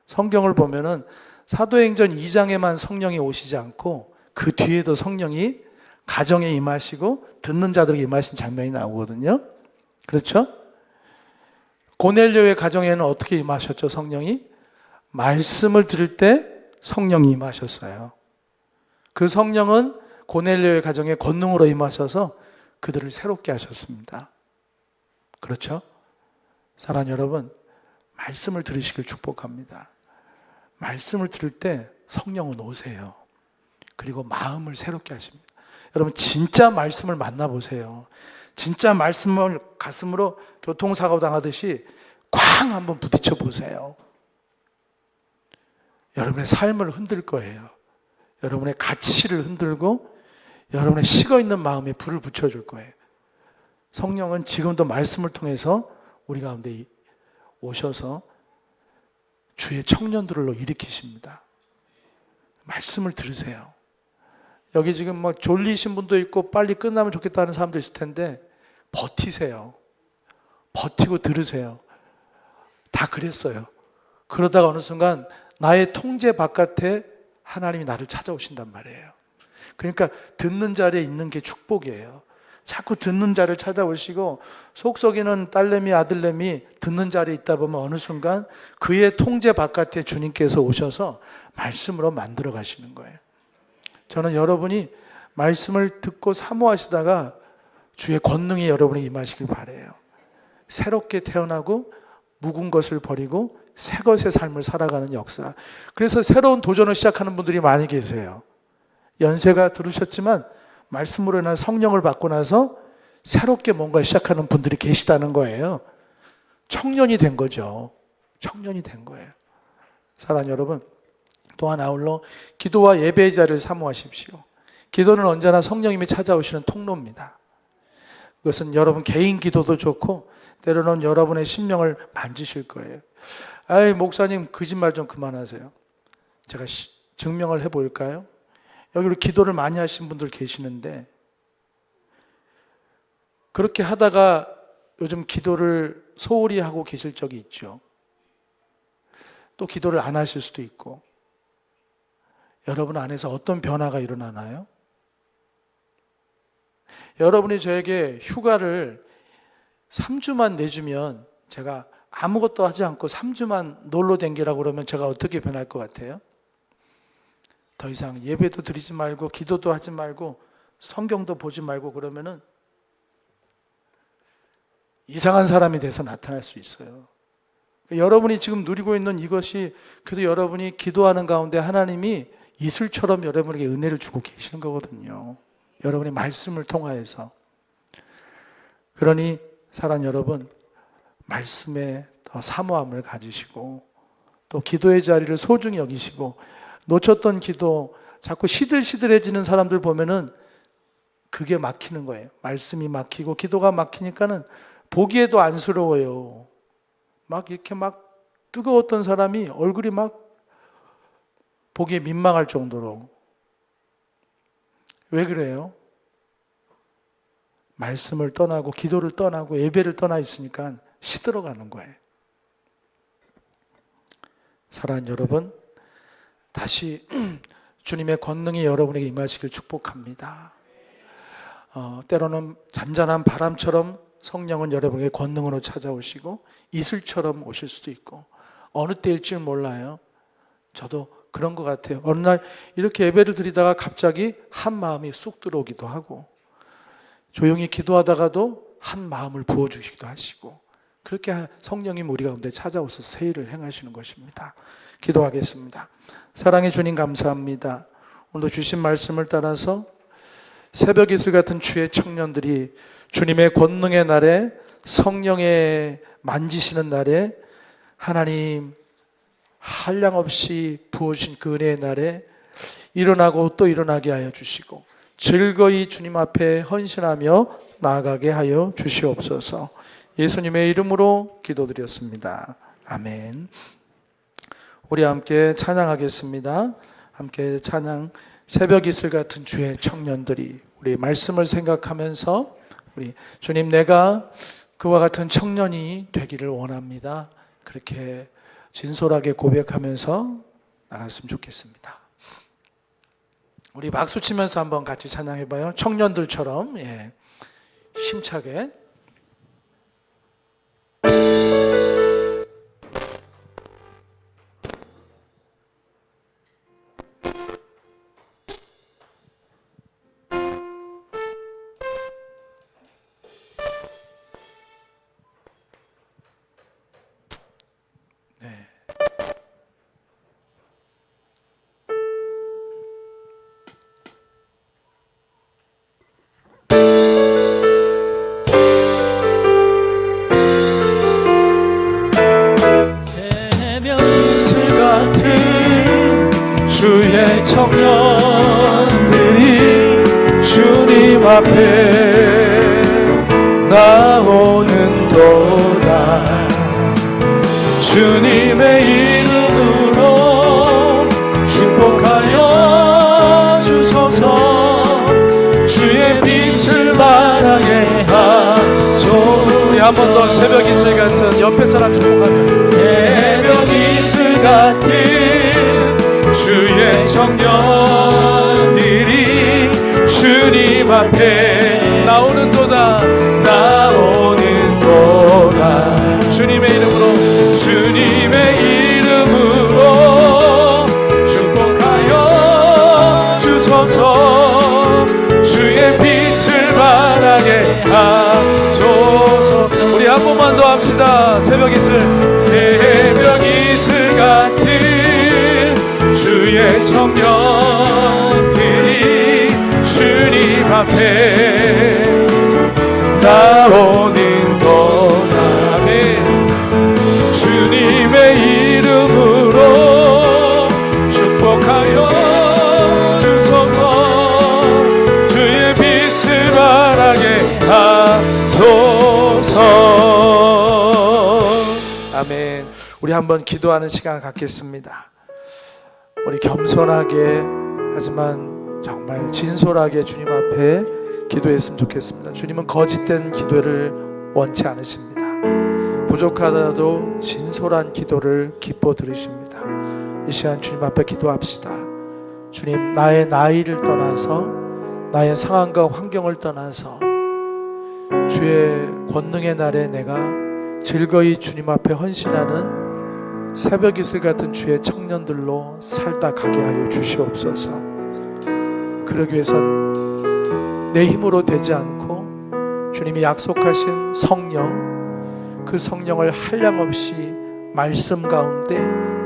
성경을 보면은 사도행전 2장에만 성령이 오시지 않고 그 뒤에도 성령이 가정에 임하시고 듣는 자들에게 임하신 장면이 나오거든요. 그렇죠? 고넬료의 가정에는 어떻게 임하셨죠? 성령이? 말씀을 들을 때 성령이 임하셨어요. 그 성령은 고넬료의 가정에 권능으로 임하셔서 그들을 새롭게 하셨습니다. 그렇죠? 사랑하는 여러분, 말씀을 들으시길 축복합니다. 말씀을 들을 때 성령은 오세요. 그리고 마음을 새롭게 하십니다. 여러분 진짜 말씀을 만나보세요. 진짜 말씀을 가슴으로 교통사고 당하듯이 쾅 한번 부딪혀 보세요. 여러분의 삶을 흔들 거예요. 여러분의 가치를 흔들고 여러분의 식어있는 마음에 불을 붙여줄 거예요. 성령은 지금도 말씀을 통해서 우리 가운데 오셔서 주의 청년들로 일으키십니다. 말씀을 들으세요. 여기 지금 뭐 졸리신 분도 있고 빨리 끝나면 좋겠다는 사람도 있을 텐데 버티세요. 버티고 들으세요. 다 그랬어요. 그러다가 어느 순간 나의 통제 바깥에 하나님이 나를 찾아오신단 말이에요. 그러니까 듣는 자리에 있는 게 축복이에요. 자꾸 듣는 자를 찾아오시고 속썩이는 딸내미 아들내미 듣는 자리에 있다 보면 어느 순간 그의 통제 바깥에 주님께서 오셔서 말씀으로 만들어 가시는 거예요. 저는 여러분이 말씀을 듣고 사모하시다가 주의 권능이 여러분에 임하시길 바라요. 새롭게 태어나고 묵은 것을 버리고 새 것의 삶을 살아가는 역사. 그래서 새로운 도전을 시작하는 분들이 많이 계세요. 연세가 들으셨지만 말씀으로 인한 성령을 받고 나서 새롭게 뭔가를 시작하는 분들이 계시다는 거예요. 청년이 된 거죠. 청년이 된 거예요. 사랑하는 여러분, 또한 아울러 기도와 예배의 자리를 사모하십시오. 기도는 언제나 성령님이 찾아오시는 통로입니다. 그것은 여러분 개인 기도도 좋고 때로는 여러분의 심령을 만지실 거예요. 아이 목사님 거짓말 좀 그만하세요. 제가 증명을 해볼까요? 여기로 기도를 많이 하신 분들 계시는데 그렇게 하다가 요즘 기도를 소홀히 하고 계실 적이 있죠. 또 기도를 안 하실 수도 있고 여러분 안에서 어떤 변화가 일어나나요? 여러분이 저에게 휴가를 3주만 내주면 제가 아무것도 하지 않고 3주만 놀러 댕기라고 그러면 제가 어떻게 변할 것 같아요? 더 이상 예배도 드리지 말고 기도도 하지 말고 성경도 보지 말고 그러면은 이상한 사람이 돼서 나타날 수 있어요. 여러분이 지금 누리고 있는 이것이 그래도 여러분이 기도하는 가운데 하나님이 이슬처럼 여러분에게 은혜를 주고 계시는 거거든요. 여러분의 말씀을 통하여서. 그러니 사랑하는 여러분, 말씀에 더 사모함을 가지시고 또 기도의 자리를 소중히 여기시고 놓쳤던 기도, 자꾸 시들시들해지는 사람들 보면은 그게 막히는 거예요. 말씀이 막히고 기도가 막히니까는 보기에도 안쓰러워요. 막 이렇게 막 뜨거웠던 사람이 얼굴이 막 보기에 민망할 정도로. 왜 그래요? 말씀을 떠나고 기도를 떠나고 예배를 떠나 있으니까 시들어가는 거예요. 사랑하는 여러분, 다시 주님의 권능이 여러분에게 임하시길 축복합니다. 때로는 잔잔한 바람처럼 성령은 여러분에게 권능으로 찾아오시고 이슬처럼 오실 수도 있고 어느 때일지 몰라요. 저도 그런 것 같아요. 어느 날 이렇게 예배를 드리다가 갑자기 한 마음이 쑥 들어오기도 하고 조용히 기도하다가도 한 마음을 부어주시기도 하시고 그렇게 성령님 우리 가운데 찾아오셔서 새 일을 행하시는 것입니다. 기도하겠습니다. 사랑의 주님 감사합니다. 오늘도 주신 말씀을 따라서 새벽 이슬 같은 주의 청년들이 주님의 권능의 날에 성령의 만지시는 날에 하나님 한량없이 부어주신 그 은혜의 날에 일어나고 또 일어나게 하여 주시고 즐거이 주님 앞에 헌신하며 나아가게 하여 주시옵소서. 예수님의 이름으로 기도드렸습니다. 아멘. 우리 함께 찬양하겠습니다. 함께 찬양 새벽 이슬 같은 주의 청년들이 우리 말씀을 생각하면서 우리 주님, 내가 그와 같은 청년이 되기를 원합니다, 그렇게 진솔하게 고백하면서 나갔으면 좋겠습니다. 우리 박수 치면서 한번 같이 찬양해봐요. 청년들처럼 힘차게. 네. 새벽 이슬 같은 주의 청년들이 주님 앞에 나오는 도다. 주님의 이름으로 축복하여 주소서. 주의 빛을 바라게 하소서. 우리 한 번 더 새벽 이슬 같은 옆에 사람 축복하며. 새벽 이슬 같은 주의 청년들이 주님 앞에 나오는 도다. 나오는 도다. 주님의 이름으로, 주님의 이름으로 축복하여 주소서. 주의 빛을 바라게 하소서. 우리 한 번만 더 합시다. 새벽 이슬. 새벽 이슬 같은 주의 청년들이 주님 앞에 나오는 도다. 주님의 이름으로 축복하여 주소서. 주의 빛을 바라게 하소서. 아멘. 우리 한번 기도하는 시간 갖겠습니다. 우리 겸손하게 하지만 정말 진솔하게 주님 앞에 기도했으면 좋겠습니다. 주님은 거짓된 기도를 원치 않으십니다. 부족하다도 진솔한 기도를 기뻐 들으십니다. 이 시간 주님 앞에 기도합시다. 주님, 나의 나이를 떠나서, 나의 상황과 환경을 떠나서 주의 권능의 날에 내가 즐거이 주님 앞에 헌신하는 새벽 이슬 같은 주의 청년들로 살다 가게 하여 주시옵소서. 그러기 위해선 내 힘으로 되지 않고 주님이 약속하신 성령, 그 성령을 한량없이 말씀 가운데,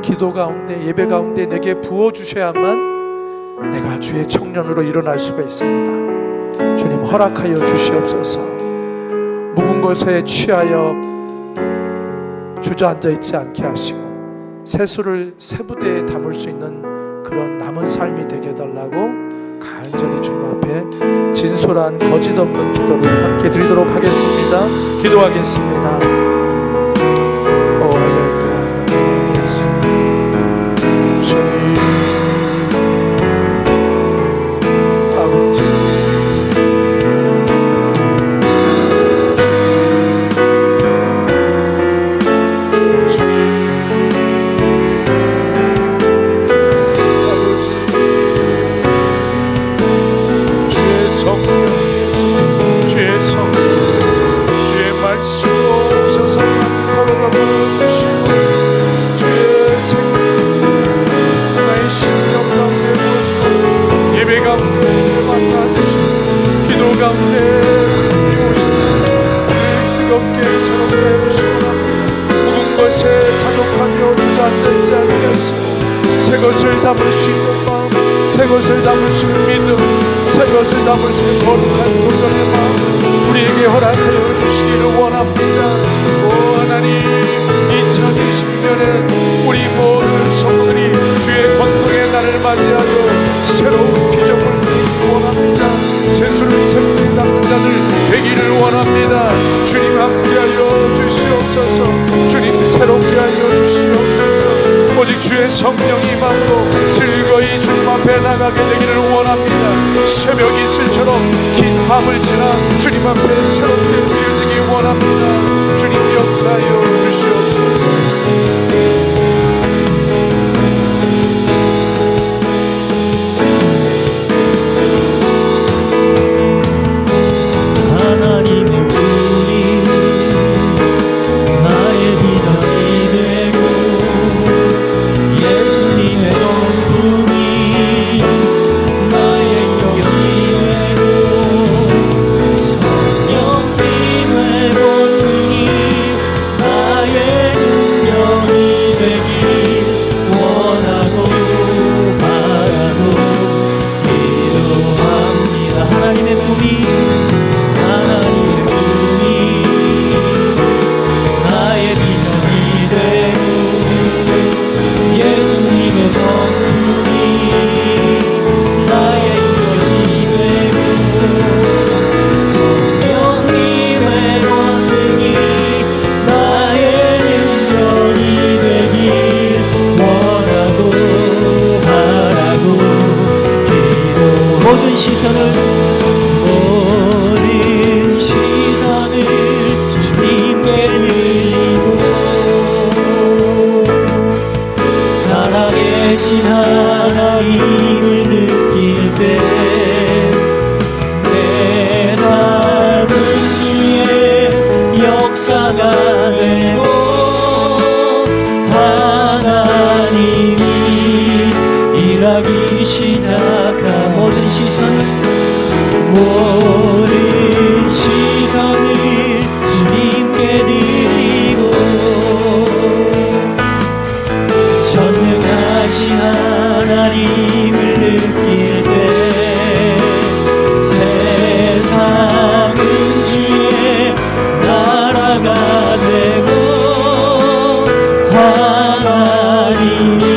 기도 가운데, 예배 가운데 내게 부어주셔야만 내가 주의 청년으로 일어날 수가 있습니다. 주님, 허락하여 주시옵소서. 묵은 곳에 취하여 주저앉아 있지 않게 하시고 세수를 새 부대에 담을 수 있는 그런 남은 삶이 되게 해달라고 간절히 주님 앞에 진솔한 거짓 없는 기도를 함께 드리도록 하겠습니다. 기도하겠습니다. 새것을 담을 수 있는 마음, 새것을 담을 수 있는 믿음, 새것을 담을 수 있는 거룩한 도전의 마음 우리에게 허락하여 주시기를 원합니다. 오 하나님, 2020년에 우리 모든 성도들이 주의 권능의 날을 맞이하여 새로운 비전을 누리기를 원합니다. 세수를 새롭게 담는 자들 되기를 원합니다. 주님 함께하여 주시옵소서. 주님 새롭게 하여 주시옵소서. 오직 주의 성령이 임함으로 즐거이 주님 앞에 나가게 되기를 원합니다. 새벽 이슬처럼 긴 밤을 지나 주님 앞에 새롭게 드려지기 원합니다. 주님 역사하여 주시옵소서. 하나님의 품이 나의 비전이 되고 예수님의 성품이 나의 영역이 되고 성령님의 본능이 나의 능력이 되길 원하고 바라고 기도합니다. 하나님의 품이 나의 비전이 되고 예수님의 성품이 나의 인격이 되고 성령님의 권능이 나의 능력이 되길 원하고 바라고 기도 모든 시선을 주님께 드리고 살아계신 하나님을 느낄 때 내 삶은 주의 역사가 되고 하나님이 일하기 시작한 모든 시선을 주님께 드리고 전능하신 하나님을 느낄 때 세상은 주의 나라가 되고 하나님이